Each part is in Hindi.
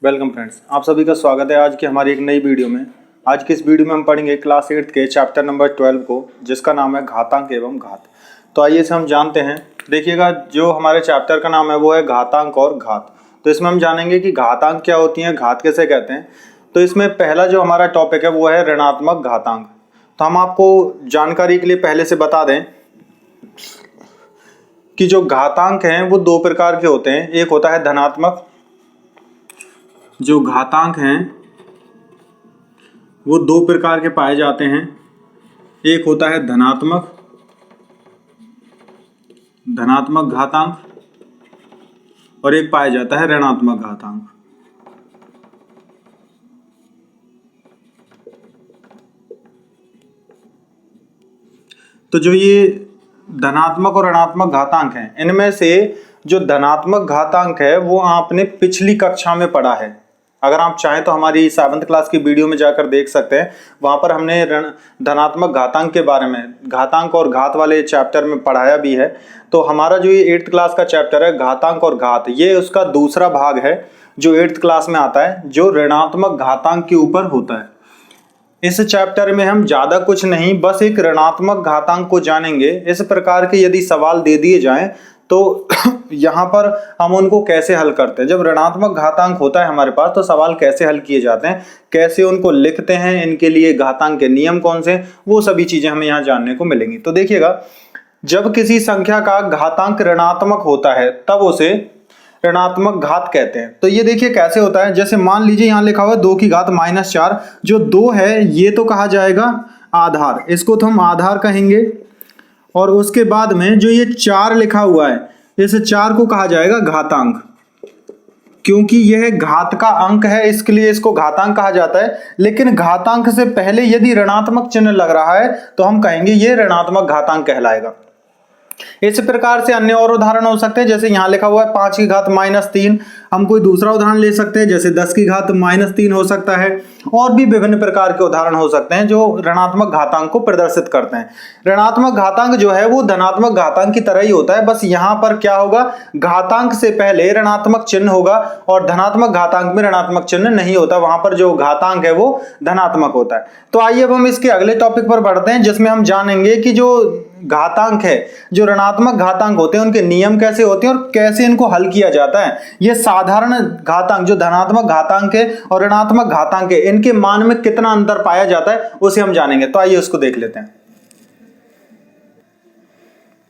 वेलकम फ्रेंड्स, आप सभी का स्वागत है आज की हमारी एक नई वीडियो में। आज की इस वीडियो में हम पढ़ेंगे क्लास 8 के चैप्टर नंबर 12 को, जिसका नाम है घातांक एवं घात। तो आइए से हम जानते हैं। देखिएगा, जो हमारे चैप्टर का नाम है वो है घातांक और घात। तो इसमें हम जानेंगे कि घातांक क्या होती हैं, घात कैसे कहते हैं। तो इसमें पहला जो हमारा टॉपिक है वो है ऋणात्मक घातांक। तो हम आपको जानकारी के लिए पहले से बता दें कि जो घातांक हैं वो दो प्रकार के होते हैं। एक होता है धनात्मक, जो घातांक हैं वो दो प्रकार के पाए जाते हैं। एक होता है धनात्मक घातांक और एक पाया जाता है ऋणात्मक घातांक। तो जो ये धनात्मक और ऋणात्मक घातांक हैं, इनमें से जो धनात्मक घातांक है वो आपने पिछली कक्षा में पढ़ा है। अगर आप चाहें तो हमारी 7th क्लास की वीडियो में जाकर देख सकते हैं। वहां पर हमने धनात्मक घातांक के बारे में, घातांक और घात वाले चैप्टर में पढ़ाया भी है। तो हमारा जो ये 8th क्लास का चैप्टर है घातांक और घात, ये उसका दूसरा भाग है जो 8th क्लास में आता है, जो ऋणात्मक घातांक के ऊपर होता है। इस चैप्टर में हम ज्यादा कुछ नहीं, बस एक ऋणात्मक घातांक को जानेंगे। इस प्रकार के यदि सवाल दे दिए जाएं तो यहाँ पर हम उनको कैसे हल करते हैं। जब ऋणात्मक घातांक होता है हमारे पास तो सवाल कैसे हल किए जाते हैं, कैसे उनको लिखते हैं, इनके लिए घातांक के नियम कौन से, वो सभी चीजें हमें यहाँ जानने को मिलेंगी। तो देखिएगा, जब किसी संख्या का घातांक ऋणात्मक होता है तब उसे ऋणात्मक घात कहते हैं। तो ये देखिए कैसे होता है। जैसे मान लीजिए यहाँ लिखा हुआ है 2 की घात -4। जो 2 है ये तो कहा जाएगा आधार, इसको तो हम आधार कहेंगे। और उसके बाद में जो ये 4 लिखा हुआ है, इस 4 को कहा जाएगा घातांक, क्योंकि यह घात का अंक है, इसके लिए इसको घातांक कहा जाता है। लेकिन घातांक से पहले यदि ऋणात्मक चिन्ह लग रहा है तो हम कहेंगे ये ऋणात्मक घातांक कहलाएगा। इस प्रकार से अन्य और उदाहरण हो सकते हैं। जैसे यहाँ लिखा हुआ है 5 की घात -3। हम कोई दूसरा उदाहरण ले सकते हैं, जैसे 10 की घात -3 हो सकता है। और भी विभिन्न प्रकार के उदाहरण हो सकते हैं जो ऋणात्मक घातांक को प्रदर्शित करते हैं। ऋणात्मक घातांक जो है वो धनात्मक घातांक की तरह ही होता है, बस यहाँ पर क्या होगा, घातांक से पहले ऋणात्मक चिन्ह होगा और धनात्मक घातांक में ऋणात्मक चिन्ह नहीं होता। वहां पर जो घातांक है वो धनात्मक होता है। तो आइए अब हम इसके अगले टॉपिक पर बढ़ते हैं, जिसमें हम जानेंगे कि जो घातांक है, जो ऋणात्मक घातांक होते हैं, उनके नियम कैसे होते हैं और कैसे इनको हल किया जाता है। ये साधारण घातांक, जो धनात्मक घातांक है और ऋणात्मक घातांक है, इनके मान में कितना अंतर पाया जाता है उसे हम जानेंगे। तो आइए उसको देख लेते हैं।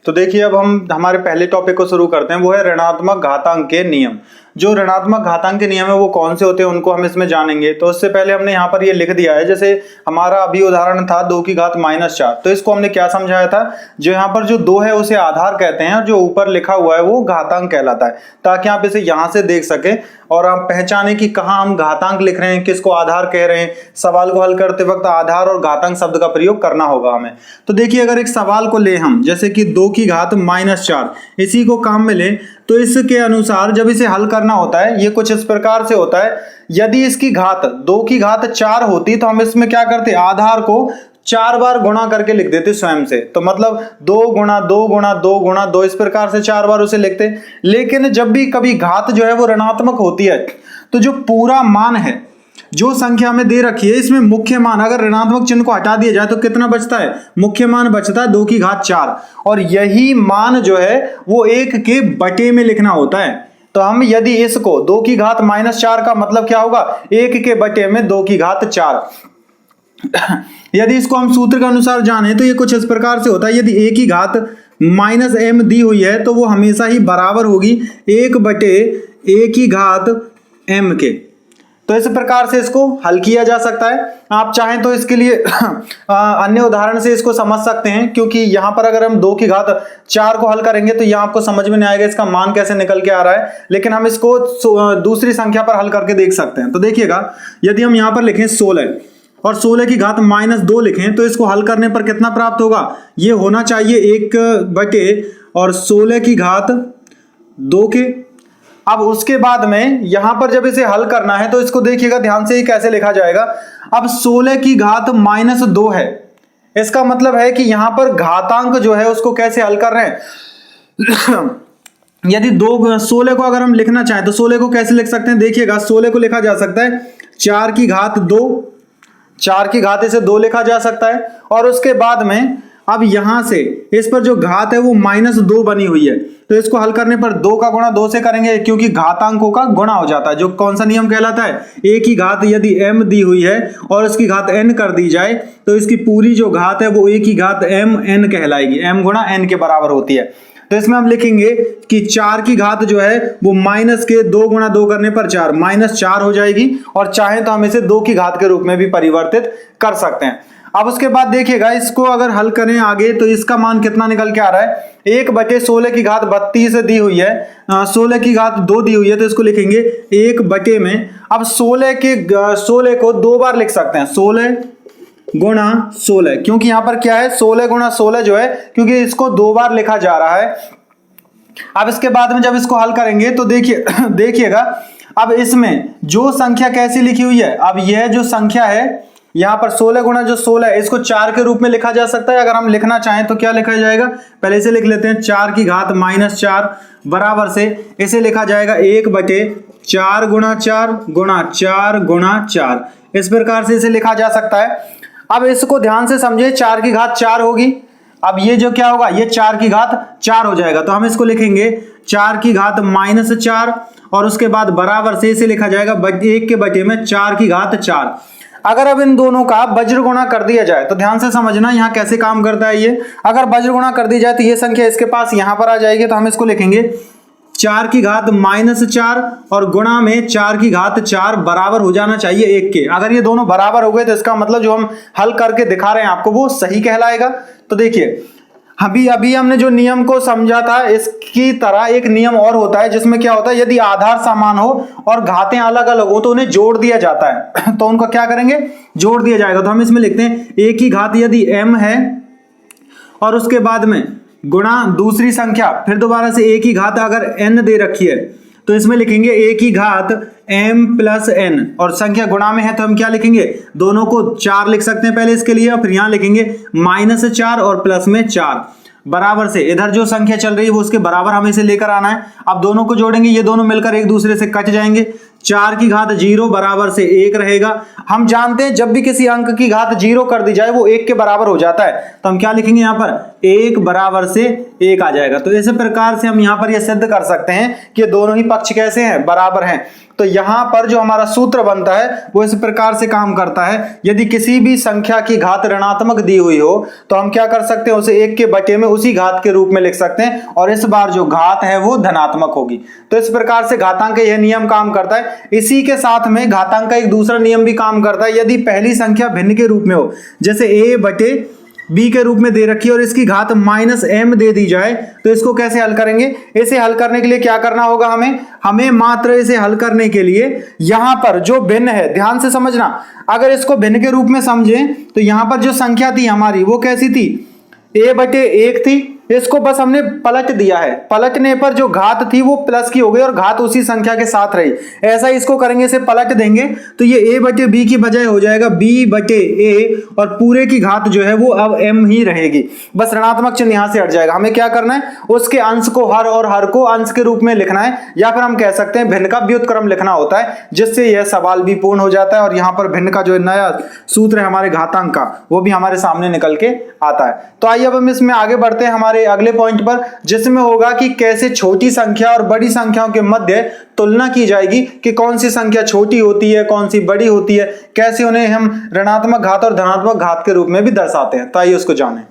तो देखिए, अब हम हमारे पहले टॉपिक को शुरू करते हैं, वो है ऋणात्मक घातांक के नियम। जो ऋणात्मक घातांक के नियम है वो कौन से होते हैं उनको हम इसमें जानेंगे। तो उससे पहले हमने यहाँ पर ये लिख दिया है, जैसे हमारा अभी उदाहरण था 2 की घात -4। तो इसको हमने क्या समझाया था, जो यहाँ पर जो 2 है उसे आधार कहते हैं और जो ऊपर लिखा हुआ है वो घातांक कहलाता है, ताकि आप इसे यहाँ से देख सके और आप पहचाने कि कहाँ हम घातांक लिख रहे हैं, किसको आधार कह रहे हैं। सवाल को हल करते वक्त आधार और घातांक शब्द का प्रयोग करना होगा हमें। तो देखिए, अगर एक सवाल को ले हम, जैसे कि 2 की घात -4, इसी को काम में ले, तो इसके अनुसार जब इसे हल करना होता है, ये कुछ इस प्रकार से होता है। यदि इसकी घात 2 की घात 4 होती तो हम इसमें क्या करते, आधार को 4 बार गुणा करके लिख देते स्वयं से। तो मतलब 2 गुणा 2 गुणा 2 गुणा 2, इस प्रकार से 4 बार उसे लिखते। लेकिन जब भी कभी घात जो है वो ऋणात्मक होती है तो जो पूरा मान है, जो संख्या में दे रखी है, इसमें मुख्य मान, अगर ऋणात्मक चिन्ह को हटा दिया जाए तो कितना बचता है, मुख्य मान बचता है 2 की घात 4। और यही मान जो है वो 1 के बटे में लिखना होता है। तो हम यदि इसको 2 की घात -4 का मतलब क्या होगा, 1 के बटे में 2 की घात 4। यदि इसको हम सूत्र के अनुसार जाने तो ये कुछ इस प्रकार से होता है। यदि a की घात -m दी हुई है तो वो हमेशा ही बराबर होगी 1 बटे a की घात m के। तो इस प्रकार से इसको हल किया जा सकता है। आप चाहें तो इसके लिए अन्य उदाहरण से इसको समझ सकते हैं, क्योंकि यहाँ पर अगर हम 2 की घात 4 को हल करेंगे तो यहाँ आपको समझ में नहीं आएगा इसका मान कैसे निकल के आ रहा है। लेकिन हम इसको दूसरी संख्या पर हल करके देख सकते हैं। तो देखिएगा, यदि हम यहाँ पर लिखें 16 और 16 की घात -2 लिखें तो इसको हल करने पर कितना प्राप्त होगा, ये होना चाहिए 1 बटे और 16 की घात 2 के। अब उसके बाद में यहां पर जब इसे हल करना है तो इसको देखिएगा ध्यान से, ही कैसे लिखा जाएगा। अब 16 की घात -2 है, इसका मतलब है कि यहां पर घातांक जो है उसको कैसे हल कर रहे हैं यदि 16 को अगर हम लिखना चाहें तो 16 को कैसे लिख सकते हैं, देखिएगा 16 को लिखा जा सकता है 4 की घात 2, 4 की घात इसे 2 लिखा जा सकता है। और उसके बाद में अब यहां से इस पर जो घात है वो -2 बनी हुई है, तो इसको हल करने पर 2 का गुणा 2 से करेंगे, क्योंकि घातांकों का गुणा हो जाता है। जो कौन सा नियम कहलाता है, a की घात यदि m दी हुई है और उसकी घात n कर दी जाए तो इसकी पूरी जो घात है वो a की घात m n कहलाएगी, m गुणा n के बराबर होती है। तो इसमें हम लिखेंगे कि 4 की घात जो है वो माइनस के 2 गुणा 2 करने पर 4 -4 हो जाएगी, और चाहे तो हम इसे 2 की घात के रूप में भी परिवर्तित कर सकते हैं। अब उसके बाद देखिएगा इसको अगर हल करें आगे तो इसका मान कितना निकल के आ रहा है, 1/16 की घात 32 दी हुई है, 16 की घात 2 दी हुई है, तो इसको लिखेंगे 1 में। अब 16 को 2 बार लिख सकते हैं, 16 गुणा 16, क्योंकि यहां पर क्या है 16 गुणा 16 जो है, क्योंकि इसको 2 बार लिखा जा रहा है। अब इसके बाद में जब इसको हल करेंगे तो देखिएगा अब इसमें जो संख्या कैसी लिखी हुई है, अब यह जो संख्या है यहां पर 16 गुणा जो 16 है इसको 4 के रूप में लिखा जा सकता है। अगर हम लिखना चाहें तो क्या लिखा जाएगा, पहले इसे लिख लेते हैं, 4 की घात -4 बराबर से इसे लिखा जाएगा 1/4 गुणा 4 गुणा 4 गुणा 4, इस प्रकार से इसे लिखा जा सकता है। अब इसको ध्यान से समझे, 4 की घात 4 होगी, अब ये जो क्या होगा, ये 4 की घात 4 हो जाएगा, तो हम इसको लिखेंगे 4 की घात -4 और उसके बाद बराबर से इसे लिखा जाएगा 1 के बटे में 4 की घात 4। अगर अब इन दोनों का वज्र गुणा कर दिया जाए तो ध्यान से समझना यहाँ कैसे काम करता है ये, अगर वज्र गुणा कर दी जाए तो ये संख्या इसके पास यहां पर आ जाएगी, तो हम इसको लिखेंगे 4 की घात -4 और गुणा में 4 की घात 4 बराबर हो जाना चाहिए 1 के। अगर ये दोनों बराबर हो गए तो इसका मतलब जो हम हल करके दिखा रहे हैं आपको वो सही कहलाएगा। तो देखिए अभी हमने जो नियम को समझा था इसकी तरह एक नियम और होता है जिसमें क्या होता है, यदि आधार समान हो और घातें अलग अलग हो तो उन्हें जोड़ दिया जाता है तो उनको क्या करेंगे, जोड़ दिया जाएगा। तो हम इसमें लिखते हैं a की घात यदि m है और उसके बाद में गुणा दूसरी संख्या, फिर दोबारा से a की घात अगर n दे रखी है तो इसमें लिखेंगे a की घात m प्लस n, और संख्या गुणा में है तो हम क्या लिखेंगे, दोनों को 4 लिख सकते हैं पहले इसके लिए, और फिर यहां लिखेंगे -4 और प्लस में 4 बराबर से इधर जो संख्या चल रही है वो उसके बराबर हमें इसे लेकर आना है। अब दोनों को जोड़ेंगे, ये दोनों मिलकर एक दूसरे से कट जाएंगे, 4 की घात 0 बराबर से 1 रहेगा। हम जानते हैं जब भी किसी अंक की घात 0 कर दी जाए वो 1 के बराबर हो जाता है, तो हम क्या लिखेंगे यहाँ पर 1 बराबर से 1 आ जाएगा। तो इस प्रकार से हम यहाँ पर यह सिद्ध कर सकते हैं कि दोनों ही पक्ष कैसे हैं, बराबर हैं। तो यहां पर जो हमारा सूत्र बनता है वो इस प्रकार से काम करता है, यदि किसी भी संख्या की घात ऋणात्मक दी हुई हो तो हम क्या कर सकते हैं, उसे 1 के बटे में उसी घात के रूप में लिख सकते हैं, और इस बार जो घात है वो धनात्मक होगी। तो इस प्रकार से घातांक का यह नियम काम करता है। इसी के साथ में घातांक का एक दूसरा नियम भी काम करता है, यदि पहली संख्या भिन्न के रूप में हो, जैसे a बटे b के रूप में दे रखी है और इसकी घात -m दे दी जाए, तो इसको कैसे हल करेंगे, इसे हल करने के लिए क्या करना होगा, हमें मात्र इसे हल करने के लिए यहां पर जो भिन्न है, ध्यान से समझना, अगर इसको भिन्न के रूप में समझें तो यहां पर जो संख्या थी हमारी वो कैसी थी, a बटे 1 थी, इसको बस हमने पलट दिया है, पलटने पर जो घात थी वो प्लस की हो गई और घात उसी संख्या के साथ रही। ऐसा इसको करेंगे, इसे पलट देंगे तो ये a बटे b की बजाय हो जाएगा b बटे a, और पूरे की घात जो है वो अब m ही रहेगी, बस ऋणात्मक चिन्ह यहां से हट जाएगा। हमें क्या करना है, उसके अंश को हर और हर को अंश के रूप में लिखना है, या फिर हम कह सकते हैं भिन्न का व्युत्क्रम लिखना होता है, जिससे यह सवाल भी पूर्ण हो जाता है और यहाँ पर भिन्न का जो नया सूत्र है हमारे घातांक का वो भी हमारे सामने निकल के आता है। तो आइए अब हम इसमें आगे बढ़ते हैं हमारे अगले पॉइंट पर, जिसमें होगा कि कैसे छोटी संख्या और बड़ी संख्याओं के मध्य तुलना की जाएगी कि कौन सी संख्या छोटी होती है कौन सी बड़ी होती है, कैसे उन्हें हम ऋणात्मक घात और धनात्मक घात के रूप में भी दर्शाते हैं। तो आइए उसको जानें।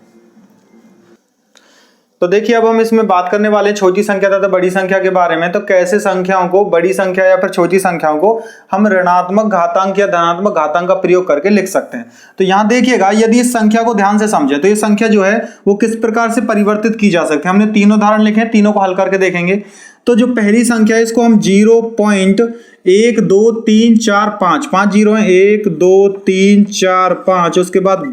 तो देखिए अब हम इसमें बात करने वाले हैं छोटी संख्या तथा बड़ी संख्या के बारे में। तो कैसे संख्याओं को, बड़ी संख्या या फिर छोटी संख्याओं को हम ऋणात्मक घातांक या धनात्मक घातांक का प्रयोग करके लिख सकते हैं। तो यहाँ देखिएगा, यदि इस संख्या को ध्यान से समझे तो ये संख्या जो है वो किस प्रकार से परिवर्तित की जा सकती है। हमने 3 उदाहरण लिखे हैं, तीनों को हल करके देखेंगे। तो जो पहली संख्या है इसको हम 0.1 2 3 4 5, 5 जीरो है, 1 2 3 4 5, उसके बाद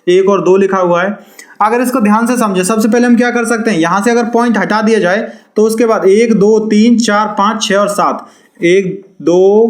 1 और 2 लिखा हुआ है। अगर इसको ध्यान से समझे, सबसे पहले हम क्या कर सकते हैं, यहां से अगर पॉइंट हटा दिया जाए तो उसके बाद 1 2 3 4 5 6 और 7, 1 2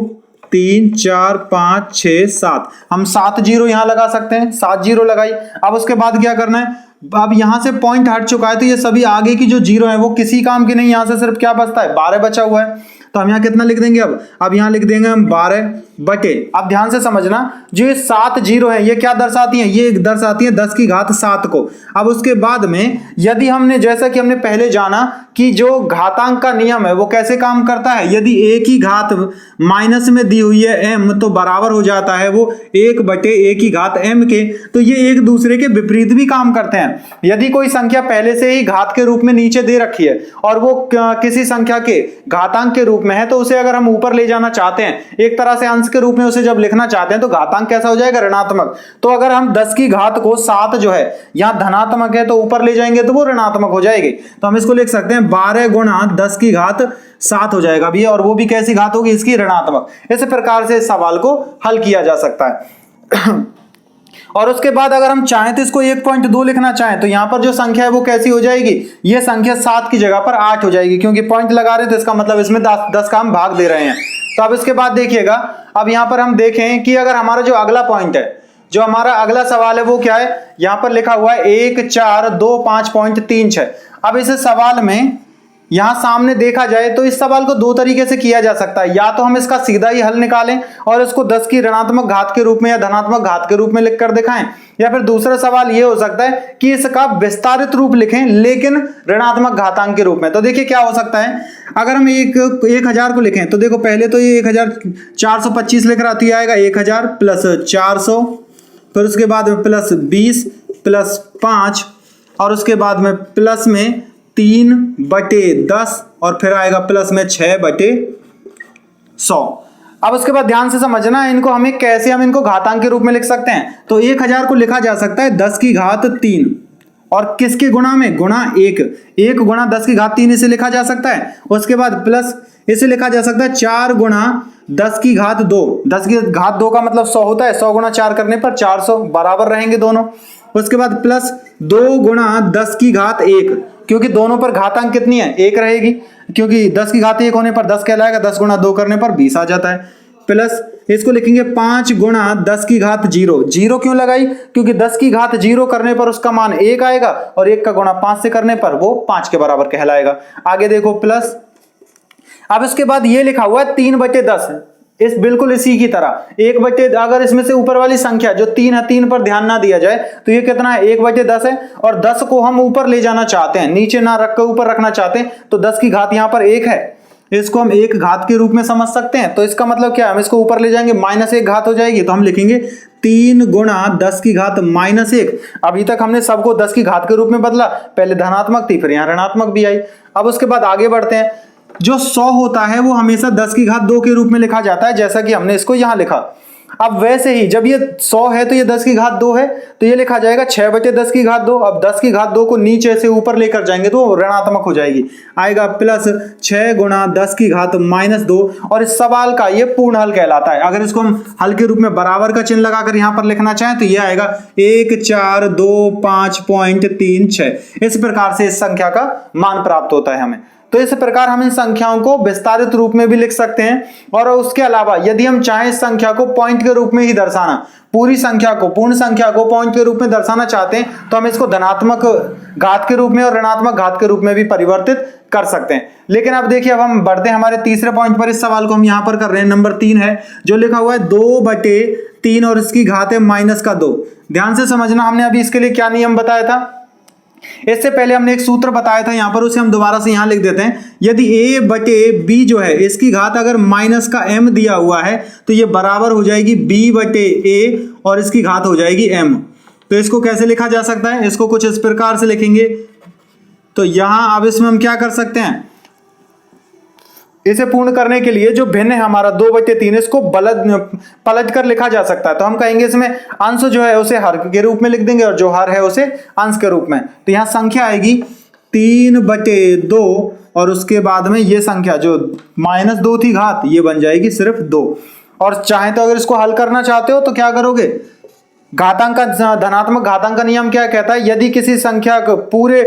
3 4 5 6 7, हम 7 जीरो यहां लगा सकते हैं, 7 जीरो लगाई। अब उसके बाद क्या करना है, अब यहां से पॉइंट हट चुका है तो ये सभी आगे की जो जीरो है वो किसी काम की नहीं, यहां से सिर्फ क्या बचता है 12 बचा हुआ है। तो हम यहाँ कितना लिख देंगे, अब यहाँ लिख देंगे हम 12 बटे, अब ध्यान से समझना जो ये 7 जीरो है ये क्या दर्शाती हैं, ये दर्शाती है 10 की घात 7 को। अब उसके बाद में यदि हमने, जैसा कि हमने पहले जाना कि जो घातांक का नियम है वो कैसे काम करता है, यदि a की घात माइनस में दी हुई है m तो बराबर हो जाता है वो 1 बटे a की घात m के। तो ये एक दूसरे के विपरीत भी काम करते हैं। यदि कोई संख्या पहले से ही घात के रूप में नीचे दे रखी है और वो किसी संख्या के घातांक के रूप में है, तो उसे अगर हम ऊपर ले जाना चाहते हैं, एक तरह से अंश के रूप में उसे जब लिखना चाहते हैं, तो घातांक कैसा हो जाएगा, ऋणात्मक। तो अगर हम 10 की घात को 7 जो है यहाँ धनात्मक है तो ऊपर ले जाएंगे तो वो ऋणात्मक हो जाएगी। तो हम इसको लिख सकते हैं 12 गुणा 10 की घात 7 हो जाएगा भैया, और वो भी कैसी घात होगी, इसकी ऋणात्मक। इस प्रकार से इस सवाल को हल किया जा सकता है। और उसके बाद अगर हम चाहें तो इसको 1.2 लिखना चाहें तो यहां पर जो संख्या है वो कैसी हो जाएगी, ये संख्या 7 की जगह पर 8 हो जाएगी, क्योंकि पॉइंट लगा रहे हैं तो इसका मतलब इसमें 10 का हम भाग दे रहे हैं। तो अब इसके बाद देखिएगा, अब यहां पर हम देखें कि अगर हमारा जो अगला पॉइंट है, जो हमारा अगला सवाल है वो क्या है, यहां पर लिखा हुआ है 1 4 2 5.36। अब इस सवाल में यहां सामने देखा जाए तो इस सवाल को दो तरीके से किया जा सकता है, या तो हम इसका सीधा ही हल निकालें और इसको 10 की ऋणात्मक घात के रूप में या धनात्मक घात के रूप में लिखकर दिखाएं, या फिर दूसरा सवाल ये हो सकता है कि इसका विस्तारित रूप लिखें लेकिन ऋणात्मक घातांक के रूप में। तो देखिए क्या हो सकता है, अगर हम 1000 को लिखें तो देखो पहले तो ये 1425 लिख रहा, तो आएगा 1000 प्लस 400, फिर उसके बाद में प्लस 20 प्लस 5, और उसके बाद में प्लस में 3 बटे 10, और फिर आएगा प्लस में 6 बटे 100। अब उसके बाद ध्यान से समझना इनको, हमें कैसे हम इनको घातांक के रूप में लिख सकते हैं। तो 1000 को लिखा जा सकता है 10 की घात 3, और किसके गुणा में, गुणा 1 गुणा 10 की घात 3 इसे लिखा जा सकता है। उसके बाद प्लस इसे लिखा जा सकता है 4 गुणा 10 की घात 2, 10 की घात 2 का मतलब 100 होता है, 100 गुणा 4 करने पर 400, बराबर रहेंगे दोनों। उसके बाद प्लस 2 गुणा 10 की घात 1, क्योंकि दोनों पर घातांक कितनी है, 1 रहेगी, क्योंकि 10 की घात 1 होने पर 10 कहलाएगा, 10 गुणा 2 करने पर 20 आ जाता है। प्लस इसको लिखेंगे 5 गुणा 10 की घात 0, 0 क्यों लगाई, क्योंकि 10 की घात 0 करने पर उसका मान 1 आएगा, और 1 का गुणा 5 से करने पर वो 5 के बराबर कहलाएगा। आगे देखो प्लस, अब इसके बाद ये लिखा हुआ है 3 बटे 10, इस बिल्कुल इसी की तरह 1 बटे, अगर इसमें से ऊपर वाली संख्या जो 3 है 3 पर ध्यान ना दिया जाए तो ये कितना है, 1 बटे 10 है, और 10 को हम ऊपर ले जाना चाहते हैं, नीचे ना रख कर ऊपर रखना चाहते हैं, तो 10 की घात यहाँ पर 1 है, इसको हम 1 घात के रूप में समझ सकते हैं। तो इसका मतलब क्या है, हम इसको ऊपर ले जाएंगे -1 घात हो जाएगी, तो हम लिखेंगे 3 गुणा 10 की घात -1। अभी तक हमने सबको 10 की घात के रूप में बदला, पहले धनात्मक थी फिर यहाँ ऋणात्मक भी आई। अब उसके बाद आगे बढ़ते हैं, जो 100 होता है वो हमेशा 10 की घात 2 के रूप में लिखा जाता है, जैसा कि हमने इसको यहां लिखा। अब वैसे ही जब ये 100 है तो ये 10 की घात 2 है, तो ये लिखा जाएगा 6 बटे 10 की घात 2। अब 10 की घात 2 को नीचे से ऊपर लेकर जाएंगे तो ऋणात्मक हो जाएगी, आएगा प्लस 6 गुणा 10 की घात -2, और इस सवाल का ये पूर्ण हल कहलाता है। अगर इसको हम हल के रूप में बराबर का चिन्ह लगाकर यहां पर लिखना चाहें तो ये आएगा 1425.36। इस प्रकार से इस संख्या का मान प्राप्त होता है हमें। तो इस प्रकार हम इन संख्याओं को विस्तारित रूप में भी लिख सकते हैं, और उसके अलावा यदि हम चाहें इस संख्या को पॉइंट के रूप में ही दर्शाना, पूरी संख्या को, पूर्ण संख्या को पॉइंट के रूप में दर्शाना चाहते हैं तो हम इसको धनात्मक घात के रूप में और ऋणात्मक घात के रूप में भी परिवर्तित कर सकते हैं। लेकिन अब देखिए, अब हम बढ़ते हैं हमारे तीसरे पॉइंट पर। इस सवाल को हम यहां पर कर रहे हैं, नंबर 3 है, जो लिखा हुआ है 2 बटे 3 और इसकी घात है -2। ध्यान से समझना, हमने अभी इसके लिए क्या नियम बताया था, इससे पहले हमने एक सूत्र बताया था यहां पर, उसे हम दोबारा से यहां लिख देते हैं। यदि a बटे b जो है इसकी घात अगर माइनस का m दिया हुआ है तो ये बराबर हो जाएगी b बटे a और इसकी घात हो जाएगी m। तो इसको कैसे लिखा जा सकता है, इसको कुछ इस प्रकार से लिखेंगे। तो यहां अब इसमें हम क्या कर सकते हैं, इसे पूर्ण करने के लिए जो भिन्न है हमारा 2 बटे 3, इसको पलट कर लिखा जा सकता है। तो हम कहेंगे इसमें अंश जो है उसे हर के रूप में लिख देंगे और जो हर है उसे अंश के रूप में। तो यहाँ संख्या आएगी 3 बटे 2 और उसके बाद में ये संख्या जो -2 थी घात, ये बन जाएगी सिर्फ 2। और चाहे तो अगर इसको हल करना चाहते हो तो क्या करोगे, घातांक का धनात्मक घातांक का नियम क्या कहता है, यदि किसी संख्या को पूरे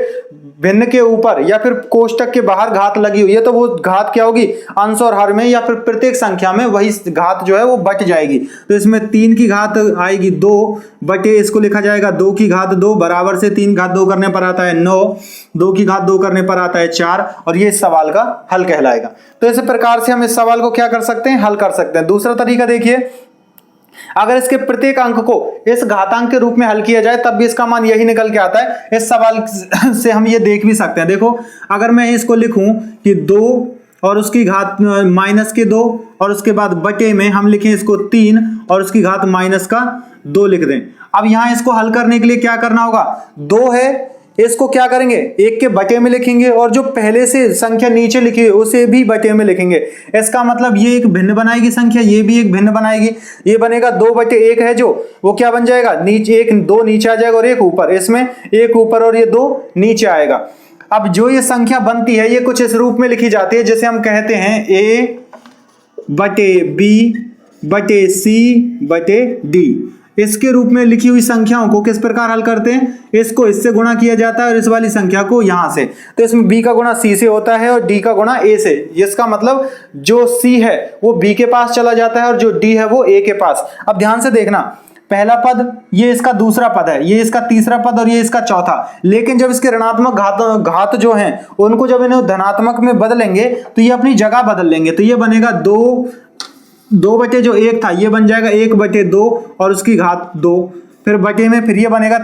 भिन्न के ऊपर या फिर कोष्टक के बाहर घात लगी हुई है तो वो घात क्या होगी, अंश और हर में या फिर प्रत्येक संख्या में वही घात जो है वो बट जाएगी। तो इसमें 3 की घात आएगी 2 बटे, इसको लिखा जाएगा 2 की घात 2 बराबर से 3 घात 2 करने पर आता है 9, 2 की घात 2 करने पर आता है 4 और ये इस सवाल का हल कहलाएगा। तो इस प्रकार से हम इस सवाल को क्या कर सकते हैं, हल कर सकते हैं। दूसरा तरीका देखिए, अगर इसके प्रत्येक अंक को इस घातांक के रूप में हल किया जाए तब भी इसका मान यही निकल के आता है। इस सवाल से हम ये देख भी सकते हैं। देखो अगर मैं इसको लिखूं कि 2 और उसकी घात माइनस के 2 और उसके बाद बटे में हम लिखें इसको 3 और उसकी घात माइनस का 2 लिख दें। अब यहां इसको हल करने के लिए क्या करना होगा, 2 है इसको क्या करेंगे, 1 के बटे में लिखेंगे और जो पहले से संख्या नीचे लिखी है उसे भी बटे में लिखेंगे। इसका मतलब ये एक भिन्न बनाएगी संख्या, ये भी एक भिन्न बनाएगी। ये बनेगा 2 बटे 1 है जो, वो क्या बन जाएगा, नीचे 1 2 नीचे आ जाएगा और 1 ऊपर, इसमें 1 ऊपर और ये 2 नीचे आएगा। अब जो ये संख्या बनती है ये कुछ इस रूप में लिखी जाती है जिसे हम कहते हैं a बटे b बटे c बटे d। इसके रूप में लिखी हुई संख्याओं को किस प्रकार हल करते हैं, इसको इससे गुणा किया जाता है और इस वाली संख्या को यहां से। तो इसमें b का गुणा c से होता है और d का गुणा a से। इसका मतलब जो c है वो b के पास चला जाता है और जो d है वो a के पास। अब ध्यान से देखना, पहला पद ये इसका दूसरा पद है, ये इसका तीसरा पद और ये इसका चौथा। लेकिन जब इसके ऋणात्मक घात जो हैं उनको जब इन्हें धनात्मक में बदलेंगे तो ये अपनी जगह बदल लेंगे। तो ये बनेगा 2 बटे जो 1 था ये बन जाएगा 1 बटे 2 और उसकी घात 2, फिर बटे में फिर ये बनेगा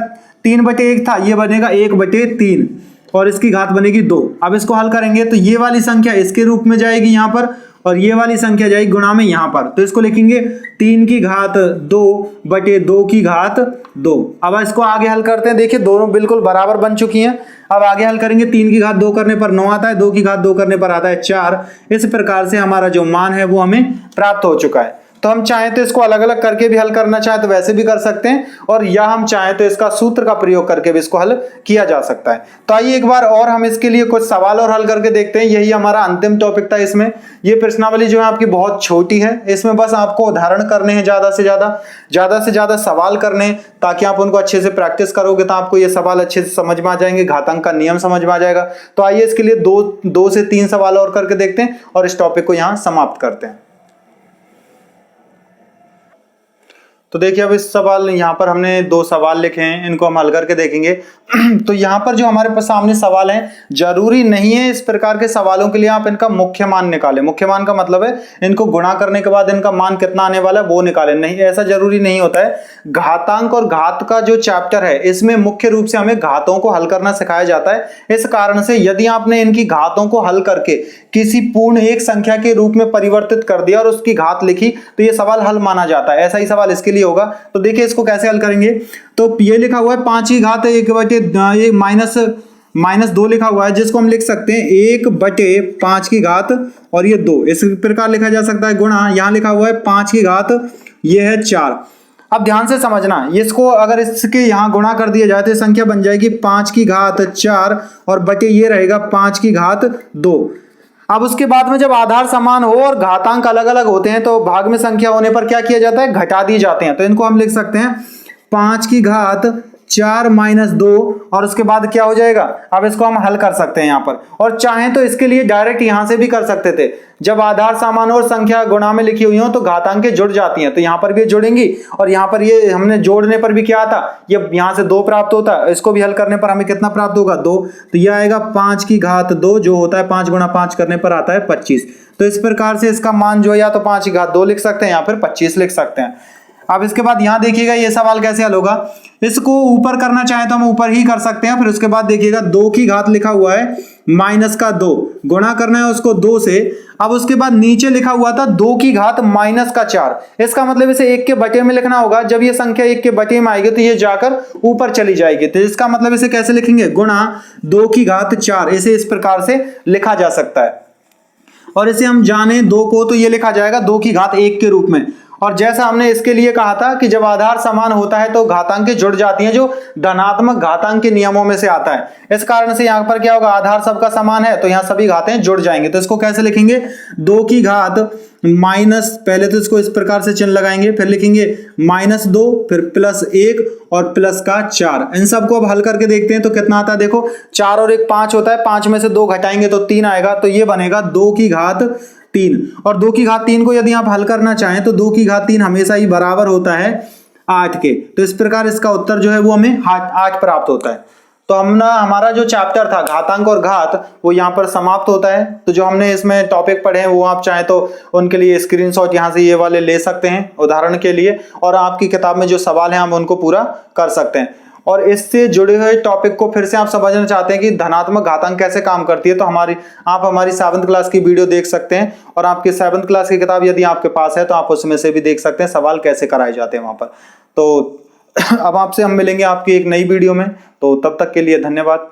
3 बटे 1 था ये बनेगा 1 बटे 3 और इसकी घात बनेगी 2। अब इसको हल करेंगे तो ये वाली संख्या इसके रूप में जाएगी यहाँ पर और ये वाली संख्या जाएगी गुणा में यहाँ पर। तो इसको लिखेंगे 3 की घात 2 बटे 2 की घात 2। अब इसको आगे हल करते हैं, देखिए दोनों बिल्कुल बराबर बन चुकी हैं। अब आगे हल करेंगे, 3 की घात 2 करने पर 9 आता है, 2 की घात 2 करने पर आता है 4। इस प्रकार से हमारा जो मान है वो हमें प्राप्त हो चुका है। तो हम चाहें तो इसको अलग अलग करके भी हल करना चाहें तो वैसे भी कर सकते हैं और या हम चाहें तो इसका सूत्र का प्रयोग करके भी इसको हल किया जा सकता है। तो आइए एक बार और हम इसके लिए कुछ सवाल और हल करके देखते हैं। यही हमारा अंतिम टॉपिक था। इसमें ये प्रश्नावली जो है आपकी बहुत छोटी है, इसमें बस आपको उदाहरण करने हैं, ज्यादा से ज्यादा सवाल करने हैं ताकि आप उनको अच्छे से प्रैक्टिस करोगे तो आपको ये सवाल अच्छे से समझ में आ जाएंगे, घातांक का नियम समझ में आ जाएगा। तो आइए इसके लिए दो से तीन सवाल और करके देखते हैं और इस टॉपिक को यहाँ समाप्त करते हैं। तो देखिए अब इस सवाल यहाँ पर हमने 2 सवाल लिखे हैं, इनको हम हल करके देखेंगे। तो यहाँ पर जो हमारे पास सामने सवाल है, जरूरी नहीं है इस प्रकार के सवालों के लिए आप इनका मुख्य मान निकालें। मुख्य मान का मतलब है इनको गुणा करने के बाद इनका मान कितना आने वाला है वो निकालें, नहीं ऐसा जरूरी नहीं होता है। घातांक और घात का जो चैप्टर है इसमें मुख्य रूप से हमें घातों को हल करना सिखाया जाता है। इस कारण से यदि आपने इनकी घातों को हल करके किसी पूर्ण एक संख्या के रूप में परिवर्तित कर दिया और उसकी घात लिखी तो ये सवाल हल माना जाता है। ऐसा ही सवाल इसके लिए होगा। तो देखिए इसको कैसे हल करेंगे। तो ये लिखा हुआ है 5 की घात 1 बटे ये माइनस 2 लिखा हुआ है, जिसको हम लिख सकते हैं 1 बटे 5 की घात और ये 2। इस प्रकार लिखा जा सकता है गुणा, यहां लिखा हुआ है 5 की घात ये है 4। अब ध्यान से समझना, इसको अगर इसके यहां गुणा कर दिया जाए तो संख्या बन जाएगी 5 की घात 4 और बटे ये रहेगा 5 की घात 2। अब उसके बाद में जब आधार समान हो और घातांक अलग अलग होते हैं तो भाग में संख्या होने पर क्या किया जाता है, घटा दिए जाते हैं। तो इनको हम लिख सकते हैं 5 की घात 4 माइनस 2 और उसके बाद क्या हो जाएगा। अब इसको हम हल कर सकते हैं यहाँ पर, और चाहें तो इसके लिए डायरेक्ट यहां से भी कर सकते थे। जब आधार समान और संख्या गुणा में लिखी हुई हो तो घातांकें जुड़ जाती हैं, तो यहाँ पर भी जुड़ेंगी और यहाँ पर ये हमने जोड़ने पर भी क्या आता, ये यहाँ से 2 प्राप्त होता है। इसको भी हल करने पर हमें कितना प्राप्त होगा, 2। तो यह आएगा 5 की घात 2 जो होता है 5 गुणा 5 करने पर आता है 25। तो इस प्रकार से इसका मान जो है या तो 5 की घात 2 लिख सकते हैं या फिर 25 लिख सकते हैं। अब इसके बाद यहां देखिएगा ये सवाल कैसे हल होगा। इसको ऊपर करना चाहें तो हम ऊपर ही कर सकते हैं। फिर उसके बाद देखिएगा 2 की घात लिखा हुआ है माइनस का 2, गुणा करना है उसको 2 से। अब उसके बाद नीचे लिखा हुआ था 2 की घात माइनस का 4, इसका मतलब इसे 1 के बटे में लिखना होगा। जब ये संख्या 1 के बटे में आएगी तो ये जाकर ऊपर चली जाएगी, तो इसका मतलब इसे कैसे लिखेंगे, गुणा 2 की घात 4। इसे इस प्रकार से लिखा जा सकता है। और इसे हम जाने 2 को तो ये लिखा जाएगा 2 की घात 1 के रूप में, और जैसा हमने इसके लिए कहा था कि जब आधार समान होता है तो घातांकें जुड़ जाती हैं, जो धनात्मक घातांक के नियमों में से आता है। इस कारण से यहाँ पर क्या होगा, आधार सबका समान है तो यहाँ सभी घातें जुड़ जाएंगे। तो इसको कैसे लिखेंगे, 2 की घात माइनस, पहले तो इसको इस प्रकार से चिन्ह लगाएंगे, फिर लिखेंगे -2, फिर +1 और प्लस का 4। इन सबको अब हल करके देखते हैं तो कितना आता है। देखो 4 और 1 5 होता है, 5 में से 2 घटाएंगे तो 3 आएगा, तो ये बनेगा 2 की घात 3। और 2 की घात 3 को यदि आप हल करना चाहें तो 2 की घात 3 हमेशा ही बराबर होता है 8 के। तो इस प्रकार इसका उत्तर जो है वो हमें 8 प्राप्त होता है। तो हमारा जो चैप्टर था घातांक और घात वो यहाँ पर समाप्त होता है। तो जो हमने इसमें टॉपिक पढ़े हैं वो आप चाहें तो उनके लिए स्क्रीनशॉट यहाँ से ये वाले ले सकते हैं उदाहरण के लिए, और आपकी किताब में जो सवाल हैं हम उनको पूरा कर सकते हैं। और इससे जुड़े हुए टॉपिक को फिर से आप समझना चाहते हैं कि धनात्मक घातांक कैसे काम करती है, तो आप हमारी 7th क्लास की वीडियो देख सकते हैं, और आपकी 7th क्लास की किताब यदि आपके पास है तो आप उसमें से भी देख सकते हैं सवाल कैसे कराए जाते हैं वहां पर। तो अब आपसे हम मिलेंगे आपकी एक नई वीडियो में, तो तब तक के लिए धन्यवाद।